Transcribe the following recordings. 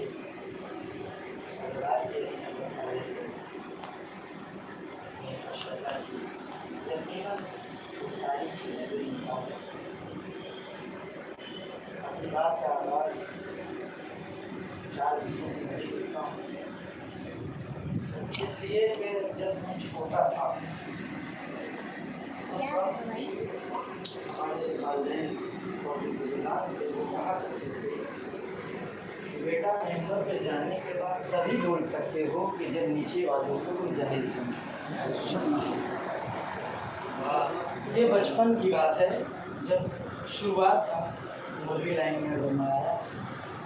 ہمارے حضرات کے لیے ہمارے یقیناً یہ ساری چیزیں جو انسان اپنی بات کا آغاز 4 چیزوں سے میں دیکھتا ہوں، اس لیے کہ جب میں چھوٹا تھا اس وقت ہمارے والدین اور بزرگان تھے وہ کہا کرتے تھے کہ بیٹا ممبر پہ جانے کے بعد تبھی بول سکتے ہو کہ جب نیچے والوں کو تم جاہل سمجھو۔ یہ بچپن کی بات ہے، جب شروعات تھا مولوی لائن میں بنوایا،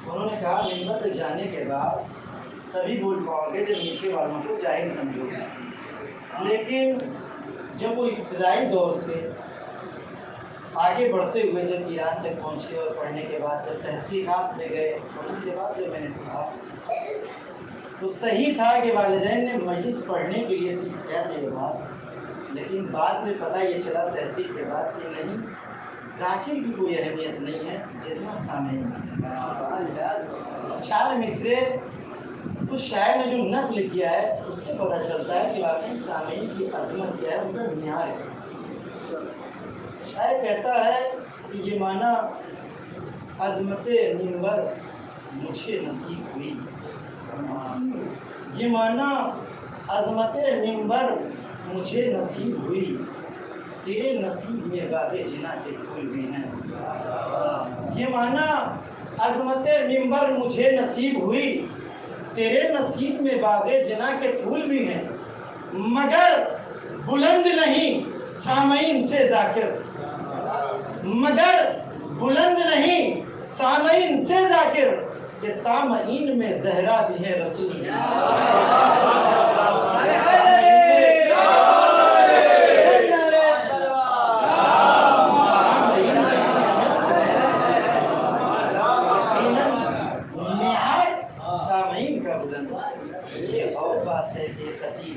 انہوں نے کہا ممبر پہ جانے کے بعد تبھی بول پاؤ گے جب نیچے والوں کو جاہل سمجھو گے۔ لیکن جب وہ ابتدائی دور سے آگے بڑھتے ہوئے جب ایران تک پہنچے اور پڑھنے کے بعد جب تحقیقات میں گئے اور اس کے بعد جب میں نے پڑھا تو صحیح تھا کہ والدین نے مجلس پڑھنے کے لیے سکھایا تھا یہ بات، لیکن بعد میں پتہ یہ چلا تحقیق کے بعد کہ نہیں، ذاکر کی کوئی اہمیت نہیں ہے جتنا سامعین۔ 4 مصرے اس شاعر نے جو نقل کیا ہے اس سے پتہ چلتا ہے کہ واقعی سامعین کی عظمت کیا ہے، ان کا معیار ہے۔ شاعر کہتا ہے کہ یہ معنی عظمت منبر مجھے نصیب ہوئی، یہ معنی عظمت منبر مجھے نصیب ہوئی، تیرے نصیب میں باغ جنا کے پھول بھی ہیں۔ یہ معنی عظمت منبر مجھے نصیب ہوئی، تیرے نصیب میں باغ جنا کے پھول بھی ہیں، مگر بلند نہیں سامعین سے ذاکر، مگر بلند نہیں سامعین سے ذاکر، کہ سامعین میں زہرا بھی ہے رسول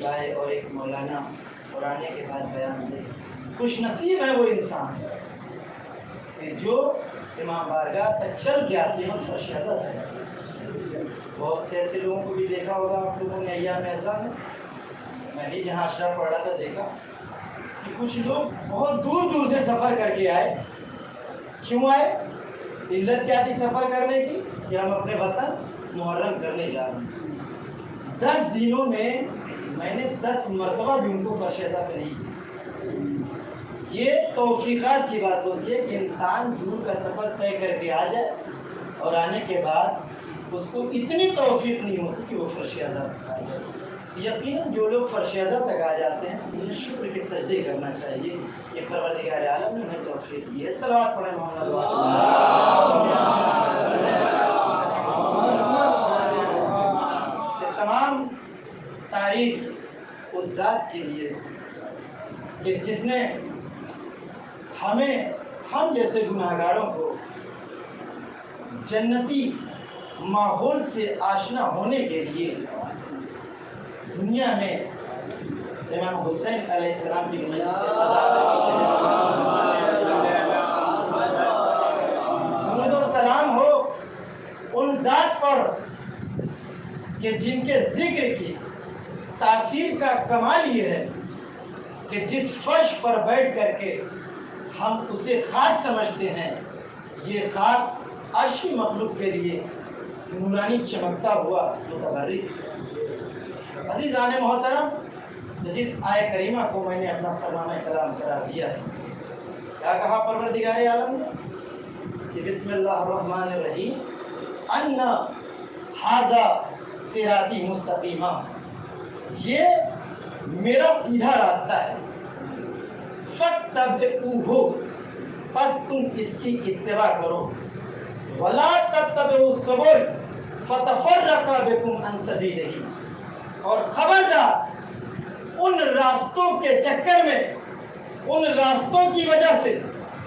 آئے اور ایک مولانا پرانے کے بعد بیان دے۔ خوش نصیب ہے وہ انسان کہ جو امام بارگاہ تک چل کے آتے ہیں اور فرش عزت ہے۔ بہت سے ایسے لوگوں کو بھی دیکھا ہوگا آپ لوگوں نے ایام ایسا ہے، میں بھی جہاں اشرف پڑھ رہا تھا دیکھا کہ کچھ لوگ بہت دور دور سے سفر کر کے آئے۔ کیوں آئے؟ علت کیا تھی سفر کرنے کی؟ کہ ہم اپنے وطن محرم کرنے جا رہے ہیں۔ 10 دنوں میں نے 10 مرتبہ بھی ان کو فرش عزت پہ نہیں کی۔ یہ توفیقات کی بات ہوتی ہے کہ انسان دور کا سفر طے کر کے آ جائے اور آنے کے بعد اس کو اتنی توفیق نہیں ہوتی کہ وہ فرش عزت تک آ جائے۔ یقیناً جو لوگ فرش عزت تک آ جاتے ہیں انہیں شکر کے سجدے کرنا چاہیے کہ پروردگار عالم نے انہیں توفیق دی ہے۔ صلوات پڑھیں محمد تمام تعریف اس ذات کے لیے کہ جس نے ہم جیسے گناہگاروں کو جنتی ماحول سے آشنا ہونے کے لیے دنیا میں امام حسین علیہ السلام کی مجلس سے درود و سلام ہو ان ذات پر کہ جن کے ذکر کی تاثیر کا کمال یہ ہے کہ جس فرش پر بیٹھ کر کے ہم اسے خاک سمجھتے ہیں، یہ خاک عرشی مخلوق کے لیے نورانی چمکتا ہوا متبرک۔ عزیزان محترم، جس آیہ کریمہ کو میں نے اپنا سرنامہ کلام قرار دیا ہے، کیا کہا پروردگار عالم نے کہ بسم اللہ الرحمن الرحیم ان ھذا صراطی مستقیمہ، یہ میرا سیدھا راستہ ہے، فاتبعوہ، پس تم اس کی اتباع کرو، ولا تتبعوا السبل فتفرق بکم عن سبیلہ، اور خبردار ان راستوں کے چکر میں، ان راستوں کی وجہ سے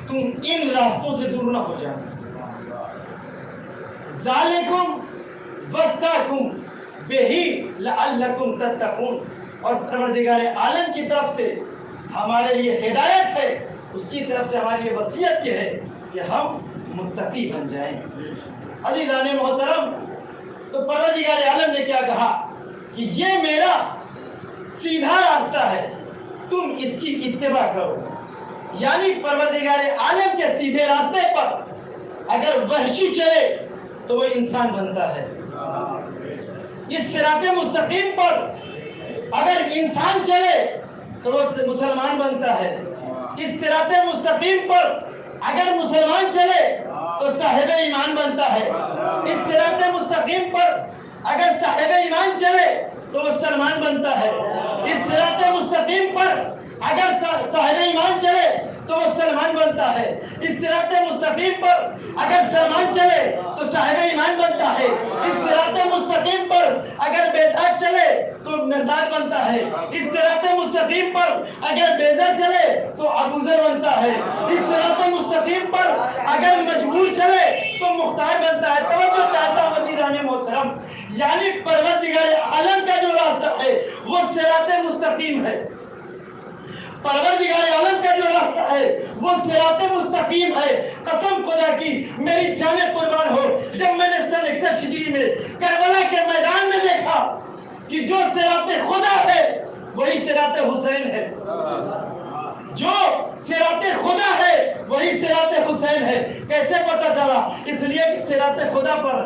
تم ان راستوں سے دور نہ ہو جاؤ۔ ذالکم وصاکم بہی لعلکم تتقون، اور پروردگار عالم کی طرف سے ہمارے لیے ہدایت ہے، اس کی طرف سے ہمارے لیے وصیت یہ ہے کہ ہم متقی بن جائیں۔ عزیزان محترم، تو پروردگار عالم نے کیا کہا کہ یہ میرا سیدھا راستہ ہے، تم اس کی اتباع کرو. یعنی پروردگار عالم کے سیدھے راستے پر اگر وحشی چلے تو وہ انسان بنتا ہے. اس صراط مستقیم پر اگر انسان چلے تو وہ مسلمان بنتا ہے. اس صراط مستقیم پر اگر مسلمان چلے تو صاحب ایمان بنتا ہے. اس صراط مستقیم پر اگر صاحب ایمان چلے تو وہ سلمان بنتا ہے. اس صراط مستقیم پر اگر صاحب ایمان چلے تو وہ سلمان بنتا ہے. اس صراط مستقیم پر اگر سلمان چلے تو صاحب ایمان بنتا ہے. اس صراط مستقیم پر اگر بیداد چلے تو مرداد بنتا ہے. اس صراط مستقیم پر اگر بیزر چلے تو ابوذر بنتا ہے. اس صراط مستقیم پر اگر مجبور چلے تو مختار بنتا ہے. توجہ چاہتا ہوں عزیزان محترم، یعنی پروردگار عالم کا جو راستہ ہے وہ صراط مستقیم ہے. پروردگار عالم کا جو راستہ ہے وہ صراط مستقیم ہے. قسم خدا کی میری جان قربان ہو، جب میں نے سن 61 ہجری میں کربلا کے میدان میں دیکھا کہ جو صراط خدا ہے وہی صراط حسین ہے، جو صراط خدا ہے وہی صراط حسین ہے. کیسے پتہ چلا؟ اس لیے کہ صراط خدا پر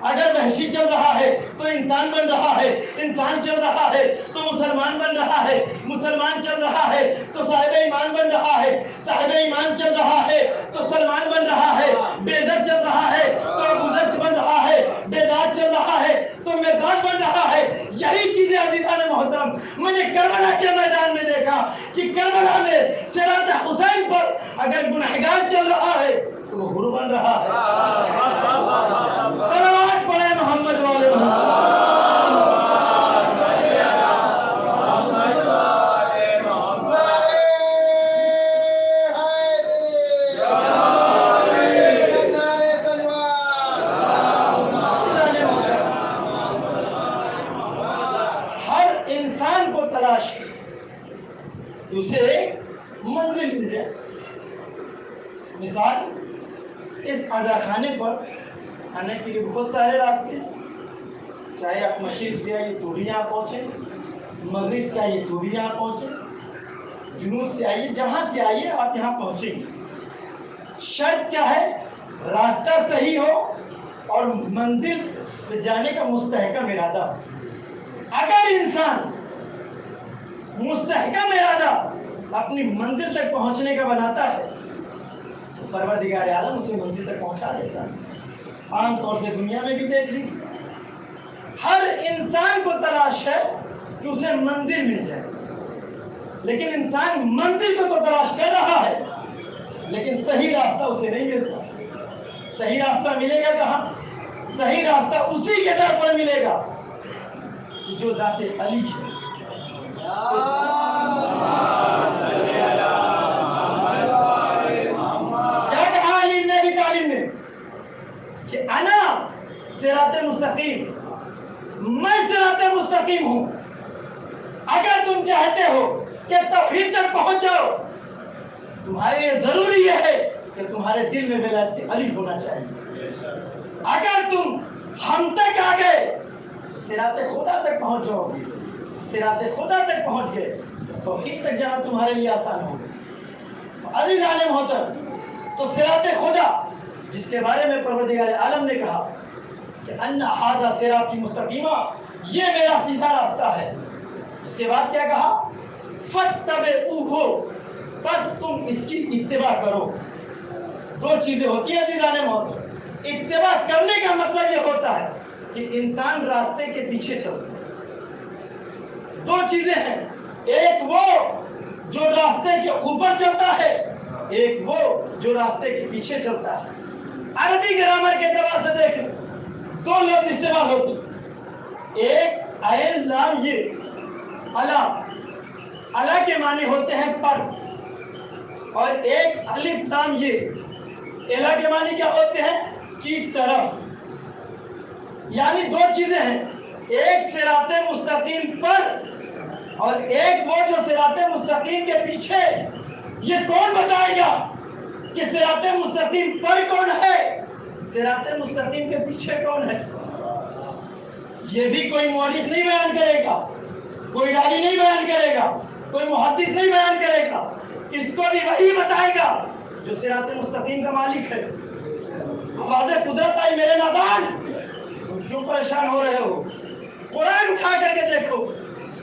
اگر وحشی چل رہا ہے تو انسان بن رہا ہے، انسان چل رہا ہے تو مسلمان بن رہا ہے، مسلمان چل رہا ہے تو صاحب ایمان بن رہا ہے، صاحب ایمان چل رہا ہے تو سلمان بن رہا ہے، بیدر چل رہا ہے تو ابوذر بن رہا ہے، بیداد چل رہا ہے تو مرداد بن رہا ہے. یہی چیزیں عزیزان محترم میں نے کربلا کے میدان میں دیکھا کہ کربلا میں صراط حسین پر اگر گنہگار چل رہا ہے تو وہ حور بن رہا ہے. صلوات پڑھے محمد والے محمد. ہر انسان کو تلاش ہے کہ اسے ایک منزل مل جائے. مثال، اس عزا خانے پر آنے کے لیے بہت سارے راستے ہیں. چاہے آپ مشرق سے آئیے تو بھی یہاں پہنچیں، مغرب سے آئیے تو بھی یہاں پہنچیں، جنوب سے آئیے، جہاں سے آئیے آپ یہاں پہنچیں گے. شرط کیا ہے؟ راستہ صحیح ہو اور منزل پہ جانے کا مستحکم ارادہ. اگر انسان مستحکم ارادہ اپنی منزل تک پہنچنے کا بناتا ہے تو پروردگار عالم اسے منزل تک پہنچا دیتا ہے. عام طور سے دنیا میں بھی دیکھ لیجیے، ہر انسان کو تلاش ہے کہ اسے منزل مل جائے، لیکن انسان منزل کو تو تلاش کر رہا ہے لیکن صحیح راستہ اسے نہیں ملتا. صحیح راستہ ملے گا کہاں؟ صحیح راستہ اسی کے در پر ملے گا کہ جو ذات علی ہے. کیا کہا علی بن ابی طالب نے کہ انا صراط مستقیم، میں صراط مستقیم ہوں. اگر تم چاہتے ہو کہ توحید تک پہنچ جاؤ، تمہارے لیے ضروری یہ ہے کہ تمہارے دل میں ولایت علی ہونا چاہیے. اگر تم ہم تک آ گئے تو صراط خدا تک پہنچ جاؤ گے. صراط خدا تک پہنچ گئے تو توحید تک جانا تمہارے لیے آسان ہوگا. عزیزان محترم، تو صراط خدا جس کے بارے میں پروردگار عالم نے کہا کہ ان ھذا صراطی مستقیما، یہ میرا سیدھا راستہ ہے. اس کے بعد کیا کہا؟ فاتبعوہ، بس تم اس کی اتباع کرو. دو چیزیں ہوتی ہیں عزیزان محترم. اتباع کرنے کا مطلب یہ ہوتا ہے کہ انسان راستے کے پیچھے چلتا ہے. دو چیزیں ہیں، ایک وہ جو راستے کے اوپر چلتا ہے، ایک وہ جو راستے کے پیچھے چلتا ہے. عربی گرامر کے اعتبار سے دیکھیں، دو لفظ استعمال ہوتے ہیں. ایک عین لام یہ الا، الا کے معنی ہوتے ہیں پر، اور ایک الف لام یہ الا کے معنی کیا ہوتے ہیں؟ کی طرف. یعنی دو چیزیں ہیں، ایک صراط مستقیم پر اور ایک وہ جو صراط مستقیم کے پیچھے. یہ کون بتائے گا کہ صراط مستقیم پر کون ہے، صراط مستقیم کے پیچھے کون ہے؟ یہ بھی کوئی مورخ نہیں بیان کرے گا، کوئی راوی نہیں بیان کرے گا، کوئی محدث نہیں بیان کرے گا، اس کو بھی وہی بتائے گا جو صراط مستقیم کا مالک ہے۔ واضح قدرت آئی میرے نادان، تم کیوں پریشان ہو رہے ہو؟ قرآن اٹھا کر کے دیکھو،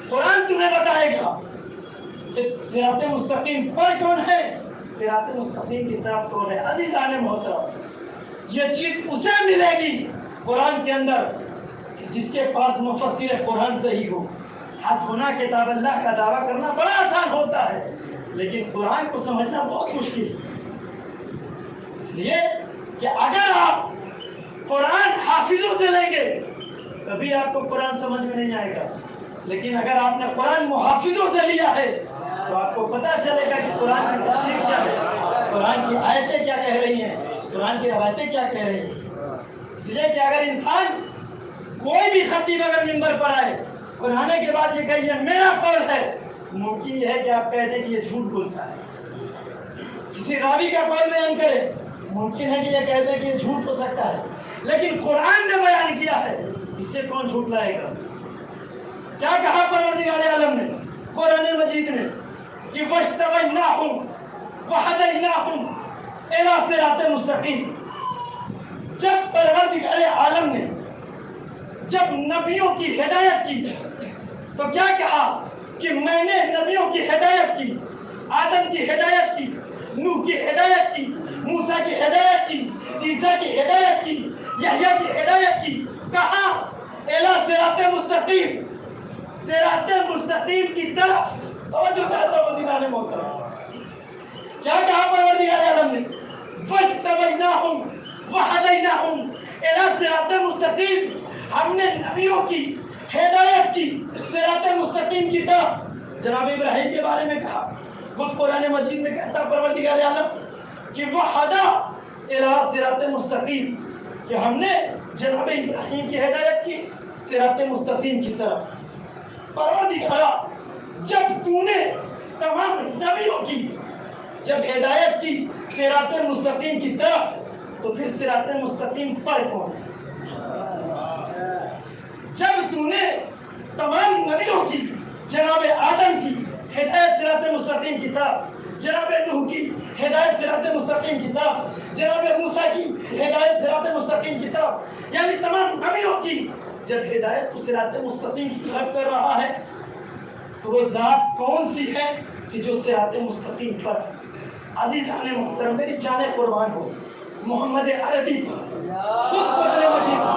قرآن تمہیں بتائے گا کہ صراط مستقیم پر کون ہے، صراط مستقیم کی طرف کون ہے۔ عزیزان محترم، یہ چیز اسے ملے گی قرآن کے اندر جس کے پاس مفسر قرآن صحیح ہو۔ حسبنا کتاب اللہ کا دعویٰ کرنا بڑا آسان ہوتا ہے، لیکن قرآن کو سمجھنا بہت مشکل ہے۔ اس لیے کہ اگر آپ قرآن حافظوں سے لیں گے کبھی آپ کو قرآن سمجھ میں نہیں آئے گا، لیکن اگر آپ نے قرآن محافظوں سے لیا ہے تو آپ کو پتہ چلے گا کہ قرآن کی تفسیر کیا ہے، قرآن کی آیتیں کیا کہہ رہی ہیں، قرآن کی روایتیں کیا کہہ رہی ہیں۔ اس لیے کہ اگر انسان کوئی بھی خطیب اگر منبر پر آئے اور آنے کے بعد یہ کہے یہ میرا قول ہے، ممکن یہ ہے کہ آپ کہہ دیں کہ یہ جھوٹ بولتا ہے۔ کسی راوی کا قول بیان کرے، ممکن ہے کہ یہ کہہ دیں کہ یہ جھوٹ ہو سکتا ہے، لیکن قرآن نے بیان کیا ہے، اس سے کون جھوٹ لائے گا؟ کیا کہا پروردگار عالم نے قرآن مجید میں کہ وَاجْتَبَيْنَاهُمْ وَهَدَيْنَاهُمْ إِلَىٰ صِرَاطٍ مُسْتَقِيمٍ۔ جب پروردگار عالم نے جب نبیوں کی ہدایت کی تو کیا کہا کہ میں نے نبیوں کی ہدایت کی، آدم کی ہدایت کی، نوح کی ہدایت کی، موسیٰ کی ہدایت کی، عیسیٰ کی ہدایت کی، یحییٰ کی ہدایت کی۔ کہاں؟ اِلیٰ صراط مستقیم، صراط مستقیم کی طرف۔ توجہ چاہتا ہوں عزیزان محترم، کیا کہا پروردگار عالم نے؟ فَاجْتَبَيْنَاهُمْ وَهَدَيْنَاهُمْ إِلیٰ صراط مستقیم۔ ہم نے نبیوں کی ہدایت کی صراط مستقیم کی طرف۔ جناب ابراہیم کے بارے میں کہا، خود قرآن مجید میں کہتا پروردگار عالم کہ وَحَدَا إِلیٰ صراط مستقیم، کہ ہم نے جناب ابراہیم کی ہدایت کی صراط مستقیم کی طرف۔ پروردگارا، جب تو نے تمام نبیوں کی جب ہدایت کی صراط مستقیم کی طرف، تو پھر صراط مستقیم پر کون ہے؟ جب تو نے تمام نبیوں کی جناب آدم کی ہدایت صراط مستقیم کی طرف، جناب نوح کی ہدایت صراط مستقیم کی طرف، جناب موسیٰ کی ہدایت صراط مستقیم کی طرف، یعنی تمام نبیوں کی جب ہدایت کو صراط مستقیم کی طرف کر رہا ہے تو وہ ذات کون سی ہے کہ جو صراط مستقیم پر ہے؟ عزیزان محترم، میری جانیں قربان ہو محمد عربی پر، خود قرآن مجید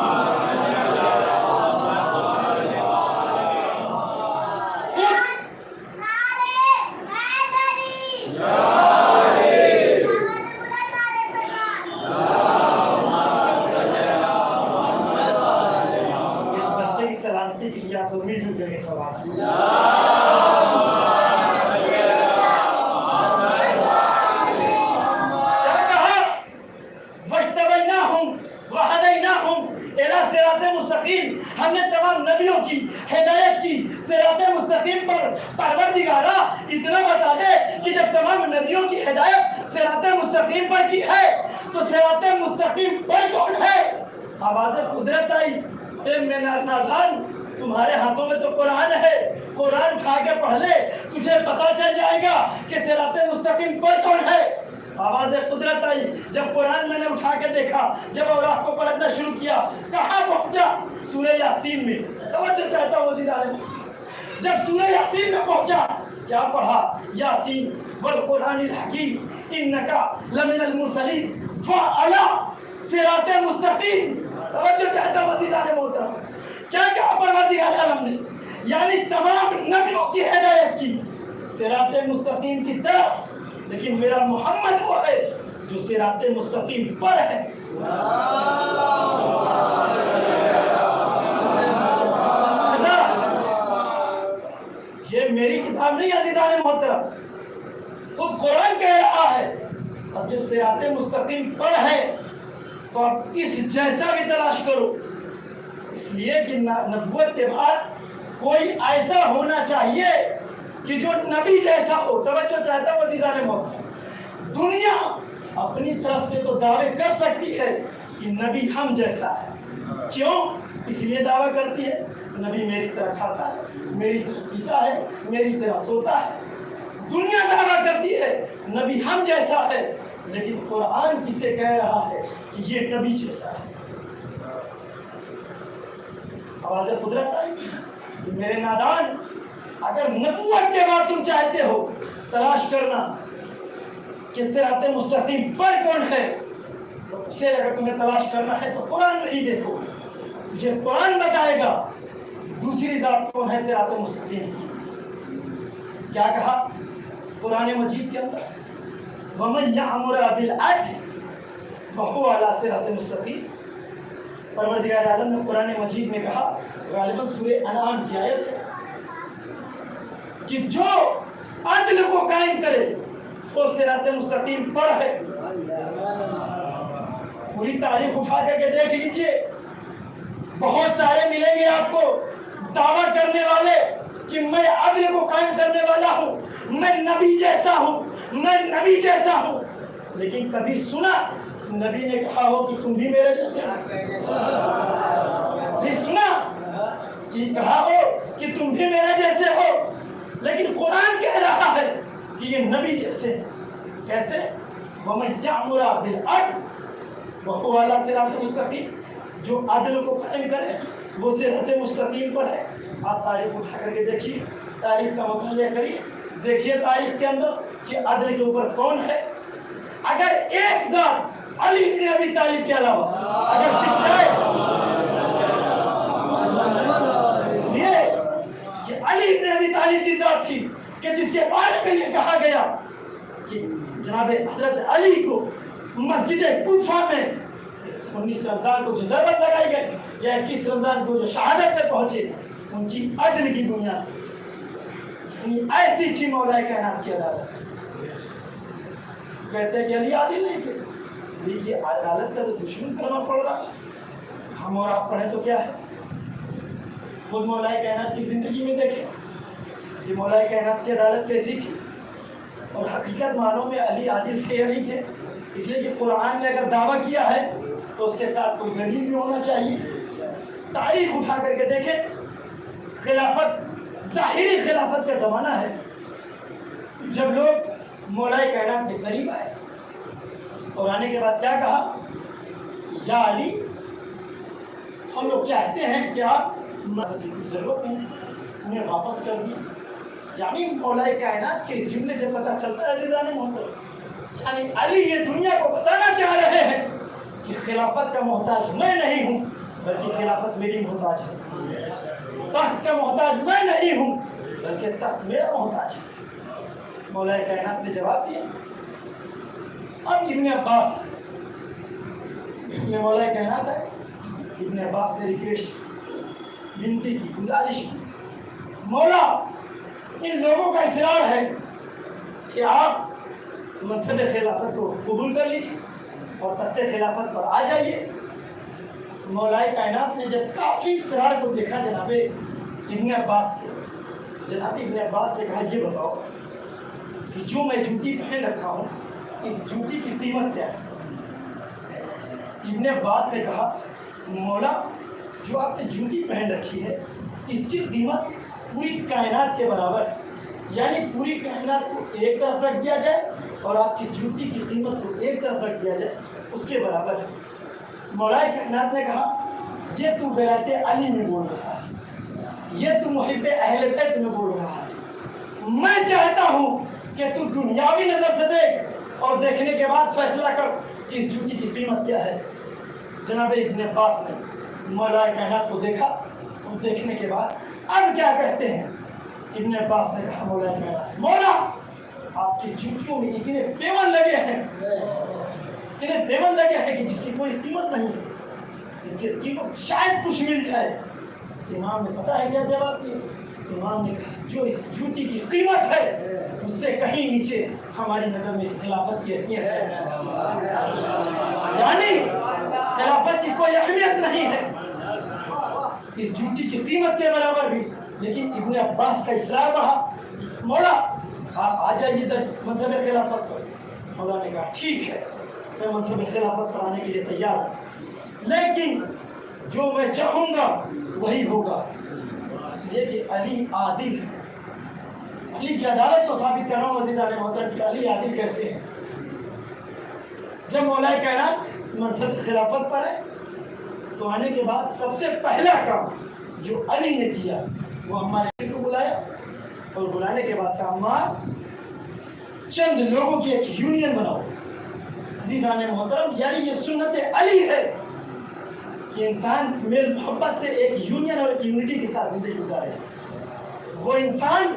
تو مل جل کر کے سوال کیا کہا؟ وَاجْتَبَيْنَاهُمْ وَهَدَيْنَاهُمْ إِلَىٰ صِرَاطٍ مُسْتَقِيمٍ۔ ہم نے تمام نبیوں کی ہدایت کی صراط مستقیم پر۔ پروردگارا، اتنا بتا دے کہ جب تمام نبیوں کی ہدایت صراط مستقیم پر کی ہے تو صراط مستقیم پر کون ہے؟ آواز قدرت آئی، اے میرے نادان، تمہارے ہاتھوں میں تو قرآن ہے، قرآن اٹھا کے پڑھ لے، تجھے پتا چل جائے گا کہ صراط مستقیم پر کون ہے۔ آواز قدرت آئی، جب قرآن میں نے اٹھا کے دیکھا، جب اوراق کو پڑھنا شروع کیا، کہاں پہنچا؟ سورہ یاسین میں۔ توجہ چاہتا ہوں عزیزان، جب سورہ یاسین میں پہنچا، کیا پڑھا؟ یاسین والقرآن الحکیم انکا لمن المرسلین وعلی صراط مستقیم۔ توجہ چاہتا ہوں عزیزان محترم، کیا کہا پروردگار عالم نے؟ یعنی تمام نبیوں کی ہدایت کی صراط مستقیم کی طرف، لیکن میرا محمد وہ ہے جو صراط مستقیم پر ہے۔ یہ میری کتاب نہیں عزیزان محترم، خود قرآن کہہ رہا ہے۔ اور جو صراط مستقیم پر ہے تو اب اس جیسا بھی تلاش کرو، اس لیے کہ نبوت کے بعد کوئی ایسا ہونا چاہیے کہ جو نبی جیسا ہو۔ توجہ چاہتا ہوں عزیزان محترم، دنیا اپنی طرف سے تو دعوے کر سکتی ہے کہ نبی ہم جیسا ہے، کیوں؟ اس لیے دعویٰ کرتی ہے نبی میری طرح کھاتا ہے، میری طرح پیتا ہے، میری طرح سوتا ہے۔ دنیا دعویٰ کرتی ہے نبی ہم جیسا ہے، لیکن قرآن کسے کہہ رہا ہے کہ یہ نبی جیسا ہے۔ آواز قدرت آئی؟ میرے نادان، اگر نبوت کے بعد تم چاہتے ہو تلاش کرنا کہ صراط مستقیم پر کون ہے، تو اسے اگر تمہیں تلاش کرنا ہے تو قرآن میں ہی دیکھو، تجھے قرآن بتائے گا دوسری ذات کون ہے صراط مستقیم کی۔ کیا کہا قرآن مجید کے اندر؟ وَمَن يَعْمُرَ بِالْعَدْلِ وَهُوَ عَلَىٰ صِرَاطٍ مُسْتَقِيمٍ۔ پروردگار عالم نے قرآن مجید میں کہا، غالباً سورہ انعام کی آیت ہے، کہ جو عدل کو قائم کرے وہ صراط مستقیم پر ہے۔ پوری تاریخ اٹھا کر کے دیکھ لیجئے، بہت سارے ملیں گے آپ کو دعویٰ کرنے والے کہ میں عدل کو قائم کرنے والا ہوں، میں نبی جیسا ہوں، میں نبی جیسا ہوں، لیکن کبھی سنا نبی نے کہا ہو کہ تم بھی میرے جیسے ہو؟ کبھی سنا کہ کہا ہو کہ تم بھی میرے جیسے ہو؟ لیکن قرآن کہہ رہا ہے کہ یہ نبی جیسے ہیں۔ کیسے؟ وَمَن يَعْمُرَ بِالْعَدْلِ وَهُوَ عَلَىٰ صِرَاطٍ مُسْتَقِيمٍ، جو عدل کو قائم کرے وہ صراط مستقیم پر ہے۔ آپ تاریخ اٹھا کر کے دیکھیے، تاریخ کا مطالعہ کریے، دیکھیے تاریخ کے اندر کہ عدل کے اوپر کون ہے۔ اگر ایک ذات علی بن ابی طالب کے علاوہ اگر دکھ جائے، اس لیے کہ علی بن ابی طالب کی ذات تھی کہ جس کے بارے میں یہ کہا گیا کہ جناب حضرت علی کو مسجد کوفہ میں 19 رمضان کو جو ضربت لگائی گئی یا 21 رمضان کو جو شہادت میں پہنچے، ان کی عدل کی بنیاد ایسی تھی مولا کائنات کی عدالت۔ کہتے ہیں کہ علی عادل نہیں تھے، لیکن یہ عدالت کا تو دشمن کلمہ پڑھ رہا ہے، ہم اور آپ پڑھیں تو کیا ہے؟ خود مولا کائنات کی زندگی میں دیکھیں کہ مولا کائنات کی عدالت کیسی تھی، اور حقیقت معنوں میں علی عادل تھے یا نہیں تھے۔ اس لیے کہ قرآن نے اگر دعویٰ کیا ہے تو اس کے ساتھ کوئی دلیل بھی ہونا چاہیے۔ تاریخ اٹھا کر کے دیکھیں، خلافت ظاہری خلافت کا زمانہ ہے، جب لوگ مولا کائنات کے قریب آئے اور آنے کے بعد کیا کہا؟ یا علی، ہم لوگ چاہتے ہیں کہ آپ مدد کی ضرورت نہیں، انہیں واپس کر دیں۔ یعنی مولا کائنات کے اس جملے سے پتہ چلتا ہے عزیزان محترم، یعنی علی یہ دنیا کو بتانا چاہ رہے ہیں کہ خلافت کا محتاج میں نہیں ہوں، بلکہ خلافت میری محتاج ہے۔ تخت کا محتاج میں نہیں ہوں، بلکہ تخت میرا محتاج ہے۔ مولا کائنات نے جواب دیا۔ اب ابن عباس مولا کائنات ہے، ابن عباس نے ریکویسٹ بنتی کی، گزارش کی، مولا ان لوگوں کا اصرار ہے کہ آپ منصب خلافت کو قبول کر لیجیے اور تخت خلافت پر آ جائیے۔ مولا کائنات نے جب کافی اصرار کو دیکھا جناب ابن عباس کے، جناب ابن عباس سے کہا یہ بتاؤ کہ جو میں جوتی پہن رکھا ہوں اس جوتی کی قیمت کیا ہے؟ ابن عباس نے کہا مولا جو آپ نے جوتی پہن رکھی ہے اس کی قیمت پوری کائنات کے برابر ہے، یعنی پوری کائنات کو ایک طرف رکھ دیا جائے اور آپ کی جوتی کی قیمت کو ایک طرف رکھ دیا جائے اس کے برابر ہے۔ مولا کائنات نے کہا یہ تو ولایت علی میں بول رہا ہے، یہ تو محب اہل بیت میں بول رہا ہے، میں چاہتا ہوں کہ تو دنیاوی نظر سے دیکھ اور دیکھنے کے بعد فیصلہ کر کہ اس جوتی کی قیمت کیا ہے۔ جناب ابن عباس نے مولا کائنات کو دیکھا اور دیکھنے کے بعد اب کیا کہتے ہیں؟ ابن عباس نے کہا مولا کائنات سے مولا آپ کی جوتیوں میں اتنے پیون لگے ہیں، اتنے پیون لگے ہیں کہ جس کی کوئی قیمت نہیں ہے، اس کی قیمت شاید کچھ مل جائے۔ امام نے پتہ ہے کیا جواب دیا؟ امام نے کہا جو اس جوتی کی قیمت ہے اس سے کہیں نیچے ہماری نظر میں اس خلافت کی اہمیت ہے، یعنی اس خلافت کی کوئی اہمیت نہیں ہے اس جوتی کی قیمت کے برابر بھی۔ لیکن ابن عباس کا اصرار رہا مولا آپ آ جائیے منصب خلافت پر۔ مولا نے کہا ٹھیک ہے میں منصب خلافت پر آنے کے لیے تیار ہوں، لیکن جو میں چاہوں گا وہی ہوگا، اس لیے کہ علی عادل ہے۔ علی کی عدالت کو ثابت کر رہا ہوں عزیزان محترم کہ علی عادل کیسے ہے۔ جب مولا کائنات منصب خلافت پر ہے تو آنے کے بعد سب سے پہلا کام جو علی نے کیا وہ عمار یاسر کو بلایا، اور بلانے کے بعد کہا عمار چند لوگوں کی ایک یونین بناؤ۔ عزیزان محترم یعنی یہ سنت علی ہے کہ انسان میل محبت سے ایک یونین اور ایک یونٹی کے ساتھ زندگی گزارے۔ وہ انسان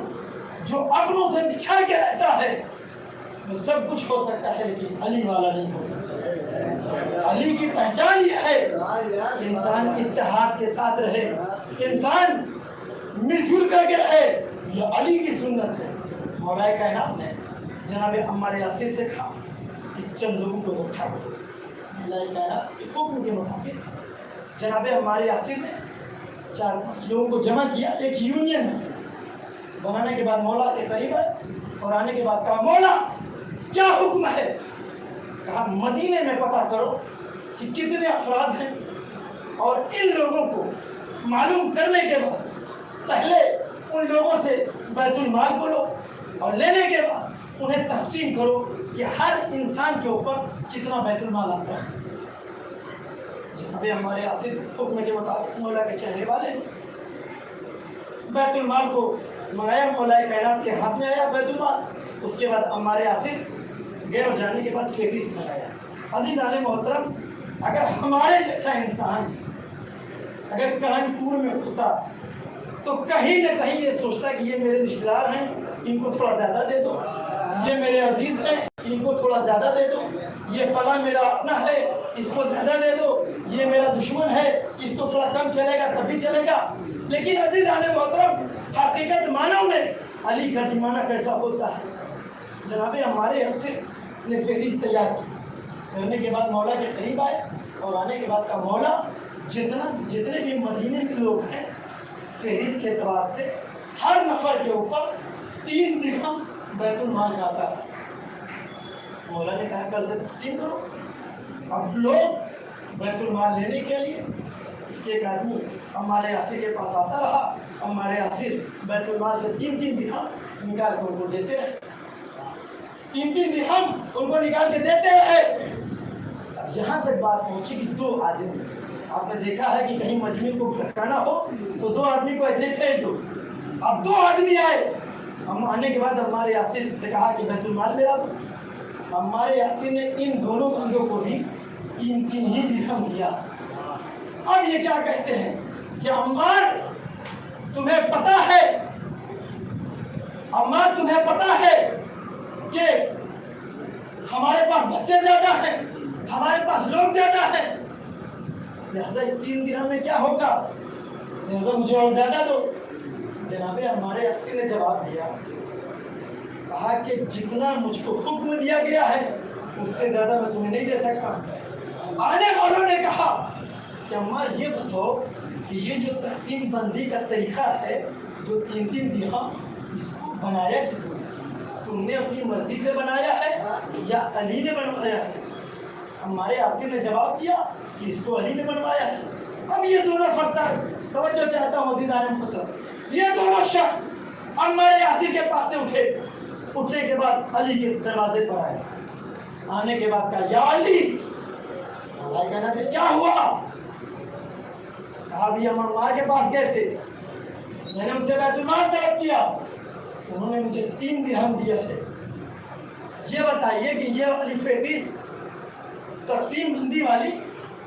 جو اپنوں سے بچھڑ کے رہتا ہے وہ سب کچھ ہو سکتا ہے لیکن علی والا نہیں ہو سکتا۔ علی کی پہچان یہ ہے کہ انسان اتحاد کے ساتھ رہے، انسان مل جل کر کے رہے، یہ علی کی سنت ہے۔ مولا کائنات نے جناب عمار یاسر سے کہا کہ چند لوگوں کو اکٹھا کرو۔ مولا کائنات کے حکم کے مطابق جناب عمار یاسر نے 4-5 لوگوں کو جمع کیا، ایک یونین بنانے کے بعد مولا کے قریب آئے اور آنے کے بعد کہا مولا کیا حکم ہے؟ کہا مدینے میں پتہ کرو کہ کتنے افراد ہیں اور ان لوگوں کو معلوم کرنے کے بعد پہلے ان لوگوں سے بیت المال کو لو اور لینے کے بعد انہیں تقسیم کرو کہ ہر انسان کے اوپر کتنا بیت المال آتا ہے۔ جناب عمار یاسر حکم کے مطابق مولا کے چہرے والے بیت المال کو منگایا، مولا کائنات کے ہاتھ میں آیا بیت المال۔ اس کے بعد عمار یاسر گئے اور جانے کے بعد فہرست بنایا۔ عزیزان محترم اگر ہمارے جیسا انسان اگر کانپور میں ہوتا تو کہیں نہ کہیں یہ سوچتا کہ یہ میرے رشتہ دار ہیں ان کو تھوڑا زیادہ دے دو، یہ میرے عزیز ہیں ان کو تھوڑا زیادہ دے دو، یہ فلاں میرا اپنا ہے اس کو زیادہ دے دو، یہ میرا دشمن ہے اس کو تھوڑا کم چلے گا تب بھی چلے گا۔ لیکن عزیزان محترم حقیقت معنوں میں علی کا دیوانہ کیسا ہوتا ہے۔ جناب عمار یاسر نے فہرست تیار کی، کرنے کے بعد مولا کے قریب آئے اور آنے کے بعد کہا مولا جتنے بھی مدینے کے لوگ ہیں فہرست کے اعتبار سے ہر نفر کے اوپر 3 درہم بیت المال کا آتا ہے۔ مولا نے کہا کل سے تقسیم کرو۔ اب لوگ بیت المال لینے کے لیے ایک آدمی عمار یاسر کے پاس آتا رہا، عمار یاسر بیت المال سے 3 درہم نکال کر ان کو دیتے رہے، 3 درہم ان کو نکال کے دیتے رہے۔ یہاں تک بات پہنچی کہ 2 آدمی، آپ نے دیکھا ہے کہ کہیں مجمع کو بھٹکانا ہو تو 2 آدمی کو ایسے ہی پھینک دو۔ اب 2 آدمی آئے، ہم آنے کے بعد عمار یاسر سے کہا کہ بیت المال میرا دو۔ عمار یاسر نے ان دونوں بندوں کو بھی 3 ہی درہم دیا۔ اب یہ کیا کہتے ہیں کہ عمار تمہیں پتا ہے، عمار تمہیں پتا ہے کہ ہمارے پاس بچے زیادہ ہیں، ہمارے پاس لوگ زیادہ ہیں، لہذا اس 3 درہم میں کیا ہوگا، لہذا مجھے اور زیادہ دو۔ جناب عمار یاسر نے جواب دیا، کہا کہ جتنا مجھ کو حکم دیا گیا ہے اس سے زیادہ میں تمہیں نہیں دے سکتا۔ آنے والوں نے کہا کہ عمار یہ بتاؤ کہ یہ جو تقسیم بندی کا طریقہ ہے جو 3 درہم اس کو بنایا کس نے؟ تم نے اپنی مرضی سے بنایا ہے یا علی نے بنوایا ہے؟ عمار یاسر نے جواب دیا کہ اس کو علی نے بنوایا ہے۔ اب یہ دونوں فرد توجہ چاہتا ہوں عزیزان محترم، یہ دونوں شخص عمار یاسر کے پاس سے اٹھنے کے بعد علی کے دروازے پر آئے، آنے کے بعد کہا یا علی، اللہ کہنا تھا کیا ہوا؟ کہا بھی ہم عمار کے پاس گئے تھے، میں نے ان سے بیت المال طلب کیا، انہوں نے مجھے 3 درہم دیا ہے، یہ بتائیے کہ یہ والی فہرست تقسیم بندی والی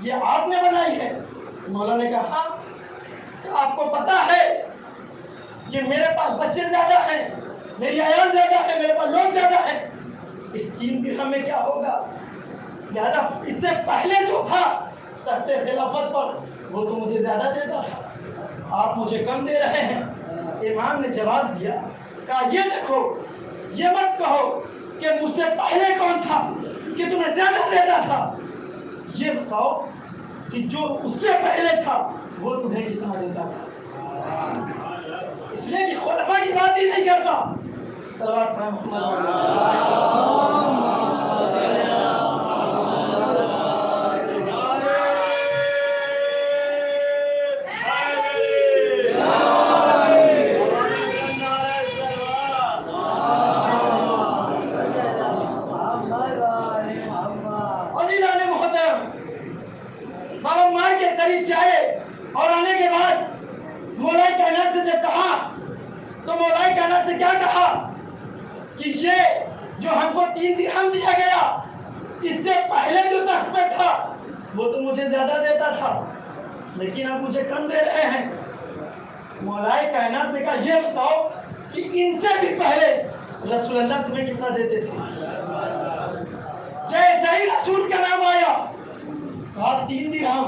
یہ آپ نے بنائی ہے؟ مولا نے کہا ہاں۔ کہ آپ کو پتا ہے کہ میرے پاس بچے زیادہ ہیں، میری عیال زیادہ ہے، میرے پاس لوگ زیادہ ہیں، اس 3 درہم میں کیا ہوگا؟ لہذا اس سے پہلے جو تھا تخت خلافت پر وہ تو مجھے زیادہ دیتا تھا، آپ مجھے کم دے رہے ہیں۔ امام نے جواب دیا، کہا یہ دیکھو، یہ مت کہو کہ مجھ سے پہلے کون تھا کہ تمہیں زیادہ دیتا تھا، یہ بتاؤ کہ جو اس سے پہلے تھا وہ تمہیں کتنا دیتا تھا۔ اس لیے کہ خلفاء کی بات ہی نہیں کرتا۔ صلوات پڑھیں محمد کہ یہ جو ہم کو 3 درہم دیا گیا، اس سے پہلے جو تخت پہ تھا وہ تو مجھے زیادہ دیتا تھا، لیکن اب مجھے کم دے رہے ہیں۔ مولائے کائنات نے کہا یہ بتاؤ کہ ان سے بھی پہلے رسول اللہ تمہیں کتنا دیتے تھے؟ جیسے ہی رسول کا نام آیا کہا 3 درہم۔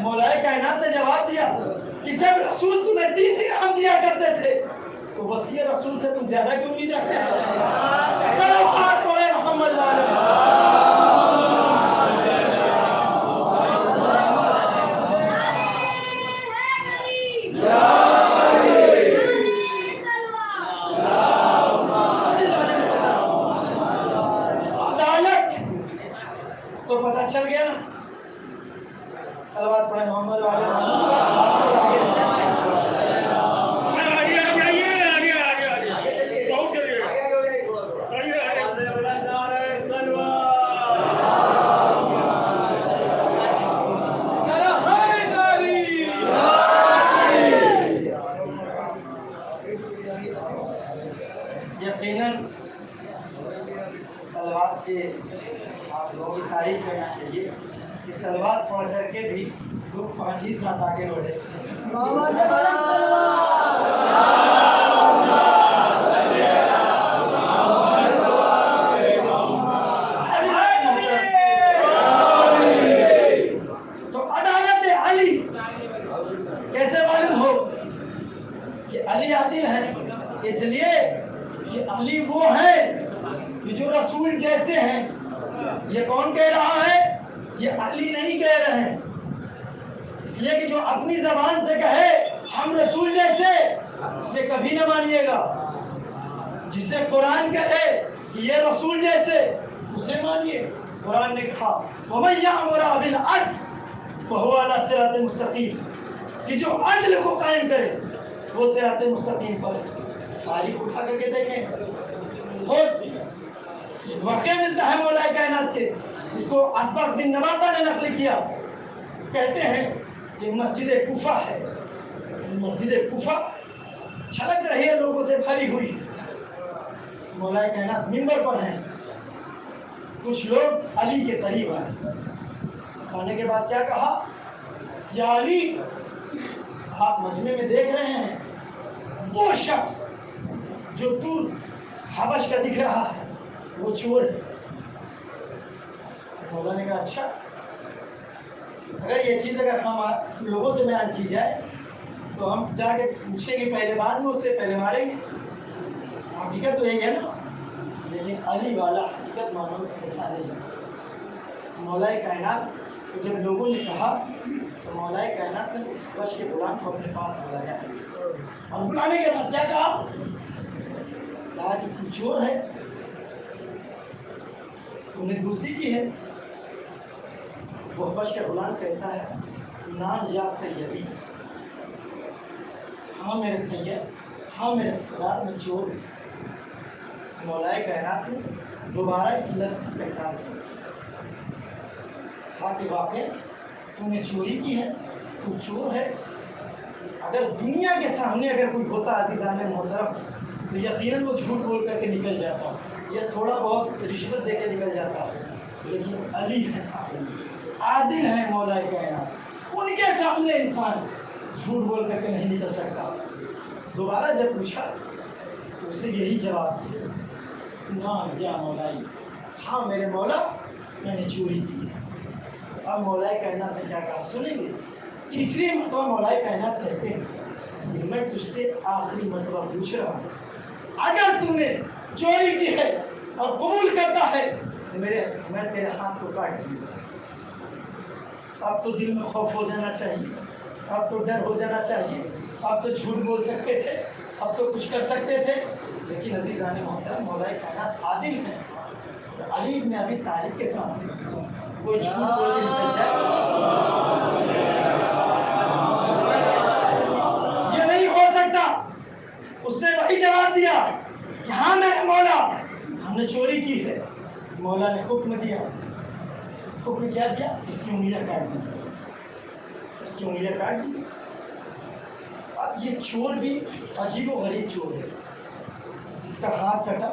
مولائے کائنات نے جواب دیا کہ جب رسول تمہیں 3 درہم دیا کرتے تھے تو وصی رسول سے تم زیادہ کی امید رکھتے ہیں؟ صلوات پڑھے محمد عدالت تو پتہ چل گیا نا، صلوات پڑھے محمد یقیناً صلوات کے آپ لوگوں کی تعریف کرنا چاہیے کہ صلوات پڑھ کر کے بھی لوگ 5 ہی ساتھ آگے بڑھے۔ تو عدالت علی کیسے معلوم ہو کہ علی عادل ہے؟ اس لیے کہ علی وہ ہے کہ جو رسول جیسے ہیں۔ یہ کون کہہ رہا ہے؟ یہ علی نہیں کہہ رہے ہیں، اس لیے کہ جو اپنی زبان سے کہے ہم رسول جیسے، اسے کبھی نہ مانیے گا۔ جسے قرآن کہے کہ یہ رسول جیسے، اسے مانیے۔ قرآن نے کہا وَمَن يَأْمُرَ بِالْعَدْلِ وَهُوَ عَلَى صِرَاطٍ مُسْتَقِيمٍ، کہ جو عدل کو قائم کرے وہ صراط مستقیم پر ہے۔ تاریخ اٹھا کر کے دیکھیں، خود واقعہ ملتا ہے مولا کائنات کے، جس کو اسبغ بن نباتہ نے نقل کیا۔ کہتے ہیں کہ مسجد کوفہ ہے، مسجد کوفہ چھلک رہی ہے لوگوں سے بھری ہوئی، مولا کائنات منبر پر ہیں، کچھ لوگ علی کے قریب آئے، آنے کے بعد کیا کہا؟ یا علی، آپ مجمع میں دیکھ رہے ہیں وہ شخص جو دور حبش کا دکھ رہا ہے وہ چور ہے۔ مولا نے کہا اچھا، اگر یہ چیز اگر ہم لوگوں سے بیان کی جائے تو ہم جا کے پوچھیں گے پہلے، بعد میں اس سے پہلے ماریں گے۔ حقیقت تو یہی ہے نا، لیکن علی والا حقیقت معلوم ایسا نہیں ہے۔ مولا کائنات کو جب لوگوں نے کہا تو مولا کائنات نے اس حبش کے غلام کو اپنے پاس بلایا، اور بلانے کے بعد کیا کہا؟ کہا کہ تو چور ہے، تم نے دزدی کی ہے۔ وہ حبش کا غلام کہتا ہے نام یا سیدی، ہاں میرے سید، ہاں میرے سردار، میں چور ہوں۔ مولا کائنات نے دوبارہ اس لفظ کی تکرار کی، کہا کہ واقعی تم نے چوری کی ہے، تو چور ہے۔ اگر دنیا کے سامنے اگر کوئی ہوتا عزیزان محترم تو یقیناً وہ جھوٹ بول کر کے نکل جاتا، یا تھوڑا بہت رشوت دے کے نکل جاتا، لیکن علی ہے سامنے، عادل ہے مولا کائنات، ان کے سامنے انسان جھوٹ بول کر کے نہیں نکل سکتا۔ دوبارہ جب پوچھا تو اس نے یہی جواب دیا، نعم یا مولائی، ہاں میرے مولا، میں نے چوری کی ہے۔ اب مولا کائنات نے کیا کہا سنیں گے؟ تیسری مرتبہ مولا کائنات کہتے ہیں کہ میں تجھ سے آخری مرتبہ پوچھ رہا ہوں، اگر تم نے چوری کی ہے اور قبول کرتا ہے تو میں تیرے ہاتھ کو کاٹ دوں گا۔ اب تو دل میں خوف ہو جانا چاہیے، اب تو ڈر ہو جانا چاہیے، اب تو جھوٹ بول سکتے تھے، اب تو کچھ کر سکتے تھے، لیکن عزیزان محترم مولا کائنات عادل ہیں۔ علی بن ابی طالب کے سامنے کوئی جھوٹ بول کے نکل جائے، یہ نہیں ہو سکتا۔ اس نے وہی جواب دیا کہ ہاں میرے مولا، ہم نے چوری کی ہے۔ مولا نے حکم دیا، حکم کیا دیا؟ اس کی انگلیاں کاٹ دی، اس کی انگلیاں کاٹ دی۔ اب یہ چور بھی عجیب و غریب چور ہے، اس کا ہاتھ کٹا،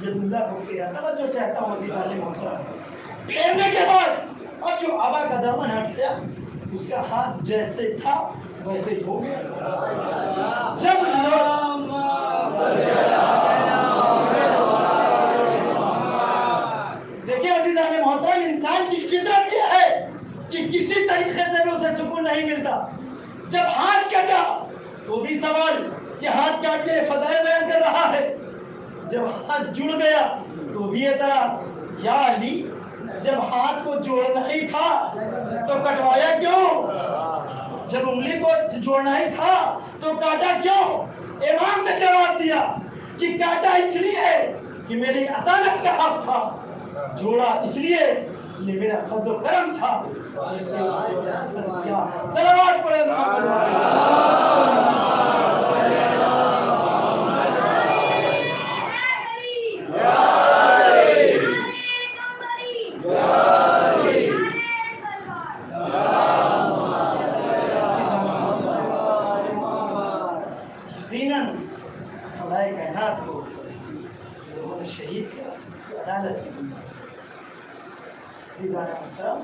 یداللہ کو پھیرا، توجہ چاہتا ہوں عزیزان محترم، پھیرنے کے بعد اب جو آبا کا دامن ہٹ گیا، اس کا ہاتھ جیسے تھا ویسے ہی ہو گیا۔ جب دیکھیں عزیزان محترم، انسان کی فطرت یہ ہے کہ کسی طریقے سے بھی اسے سکون نہیں ملتا۔ جب ہاتھ کٹا تو بھی سوال کہ ہاتھ کاٹ کے فضائل بیان کر رہا ہے، جب ہاتھ جڑ گیا تو بھی اعتراض، یا علی جب ہاتھ کو جوڑنا ہی تھا تو کٹوایا کیوں؟ جب انگلی کو جوڑنا ہی تھا تو کاٹا کیوں؟ امام نے جواب دیا کہ کاٹا اس لیے کہ میری عدالت کا حق تھا، جوڑا اس لیے یہ میرا فضل و کرم تھا، اس کے صلوات پڑھے کائنات کو لوگوں نے شہید کیا عدالت کی۔ عزیزان محترم،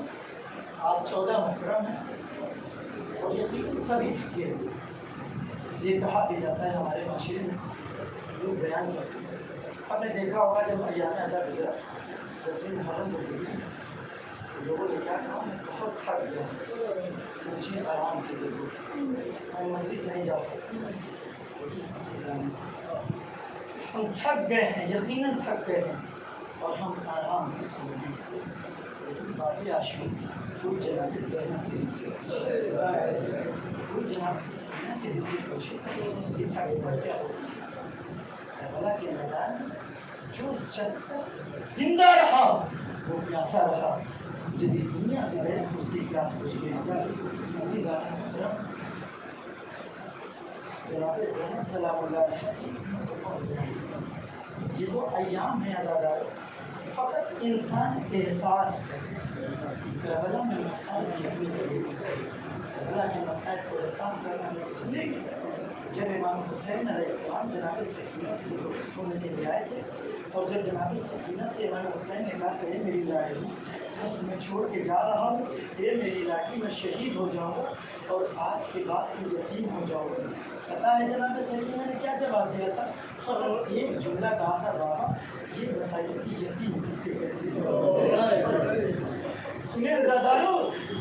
آج 14 محرم ہے اور یقیناً سبھی تھکے ہوئے۔ یہ کہا بھی جاتا ہے ہمارے معاشرے میں، لوگ بیان کرتے ہیں، آپ نے دیکھا ہوگا جب ایام ایسا گزرا 10ویں محرم کو گزری، لوگوں نے کیا کہا، میں بہت تھک گیا، مجھے آرام کی ضرورت ہے، میں مجلس نہیں جا سکتا۔ عزیزان، ہم تھک گئے ہیں، یقیناً تھک گئے ہیں اور ہم آرام سے سو رہے ہیں، لیکن باتیں آشوب کوئی جناب سینا کے دل سے پوچھے، کوئی جناب سینا کے دل سے پوچھے کہ تھک گئے کیا ہو؟ کربلا کے میدان میں جو جب تک زندہ رہا وہ پیاسا رہا، جب اس دنیا سے گئے اس کی پیاس بجھ گئی۔ عزیزان محترم، جناب زینب سلام اللہ علیہ، یہ وہ ایام ہیں عزادار، فقط انسان احساس کرے کربلا میں مسائل کربلا کے مسائل کو احساس کرنا ہے۔ سنیں گے جب امام حسین علیہ السلام جناب سکینہ سے رخصت ہونے کے لیے آئے تھے، اور جب جناب سکینہ سے امام حسین نے کہا کہ میری لاڈلی میں چھوڑ کے جا رہا ہوں، اے میری لاڈلی میں شہید ہو جاؤں گا اور آج کے بعد تم یتیم ہو جاؤ گے، پتا ہے جناب سکینہ نے کیا جواب دیا تھا؟ فقط ایک جملہ کہا تھا، بابا یہ بتائیے کہ یتیم کسے کہتے ہیں؟ سنیں عزادارو،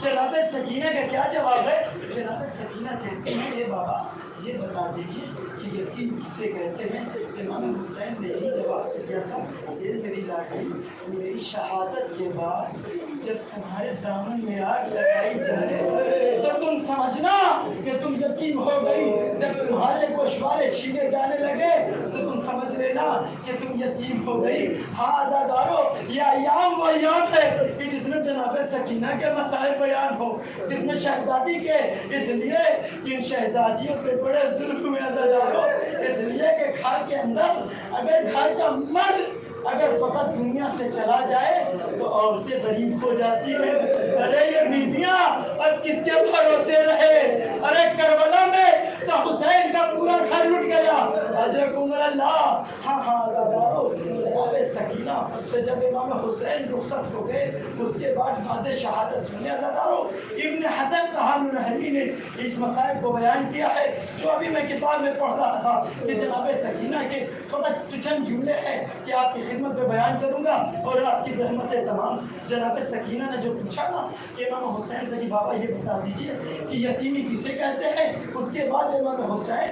جناب سکینہ کا کیا جواب ہے؟ جناب سکینہ کہتی ہیں، اے بابا یہ بتا دیجیے کہ یتیم کسے کہتے ہیں؟ امام حسین نے یہی جواب دیا تھا، اے میری لاڈلی میری شہادت کے بعد جب تمہارے دامن میں آگ لگائی جائے تو تم سمجھنا کہ تم یتیم ہو گئی، جب تمہارے گوشوارے چھینے جانے لگے تو تم سمجھ لینا کہ تم یتیم ہو گئی۔ ہاں عزادارو، یہ ایام وہ ایام ہے کہ جس میں جناب سکینہ کے مسائل بیان ہو، جس میں شہزادی کے، اس لیے کہ ان شہزادیوں پہ بڑے ظلم ہوئے عزادارو، اس لیے کہ گھر کے اندر اگر گھر کا مرد اگر فقط دنیا سے چلا جائے تو عورتیں غریب ہو جاتی ہیں۔ ارے یہ بیویاں اب کس کے بھروسے رہے؟ ارے کربلا میں تو حسین کا پورا گھر لٹ گیا، اجرکم اللہ۔ ہاں ہاں عزادارو، جناب سکینہ سے جب امام حسین رخصت ہو گئے، اس کے بعد بعد شہادت سنیں عزادارو، ابن حسن صاحب الرحمی نے اس مسائل کو بیان کیا ہے جو ابھی میں کتاب میں پڑھ رہا تھا کہ جناب سکینہ کے فقط چند جملے ہیں کہ آپ کی خدمت میں بیان کروں گا اور آپ کی زحمتیں تمام۔ جناب سکینہ نے جو پوچھا نا کہ امام حسین سے کہ بابا یہ بتا دیجئے کہ یتیمی کسے کہتے ہیں، اس کے بعد امام حسین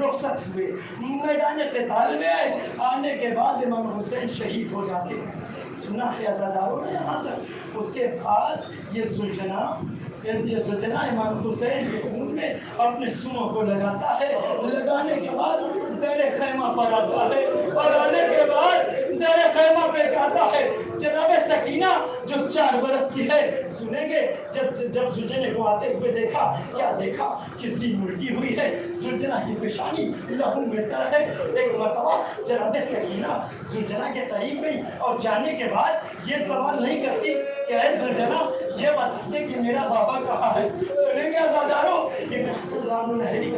رخصت ہوئے، میدان قتال میں آئے، آنے کے بعد امام حسین شہید ہو جاتے ہیں۔ سنا ہے عزاداروں نے یہاں تک۔ اس کے بعد یہ زلجنہ امام حسین کے خون میں اپنے سونوں کو لگاتا ہے، لگانے کے بعد در خیمہ پر آتا ہے اور آنے کے بعد در خیمہ پہ کہتا ہے جناب سکینہ جو 4 برس کی ہے، سنیں گے جب زلجنہ کو آتے ہوئے دیکھا، کیا دیکھا؟ کسی الٹی ہوئی ہے، زلجنہ کی پیشانی لہو میں تر ہے۔ ایک مرتبہ جناب سکینہ زلجنہ کے قریب گئی اور جانے کے بعد یہ سوال نہیں کرتی کہ اے زلجنہ یہ بتا دے کہ میرا بابا کہاں ہے۔ سنیں گے عزادارو، ابن حسن زان النہری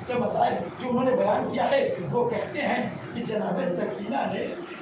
کا مسائل جو انہوں نے بیان کیا ہے، وہ کہتے ہیں کہ جناب سکینہ نے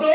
2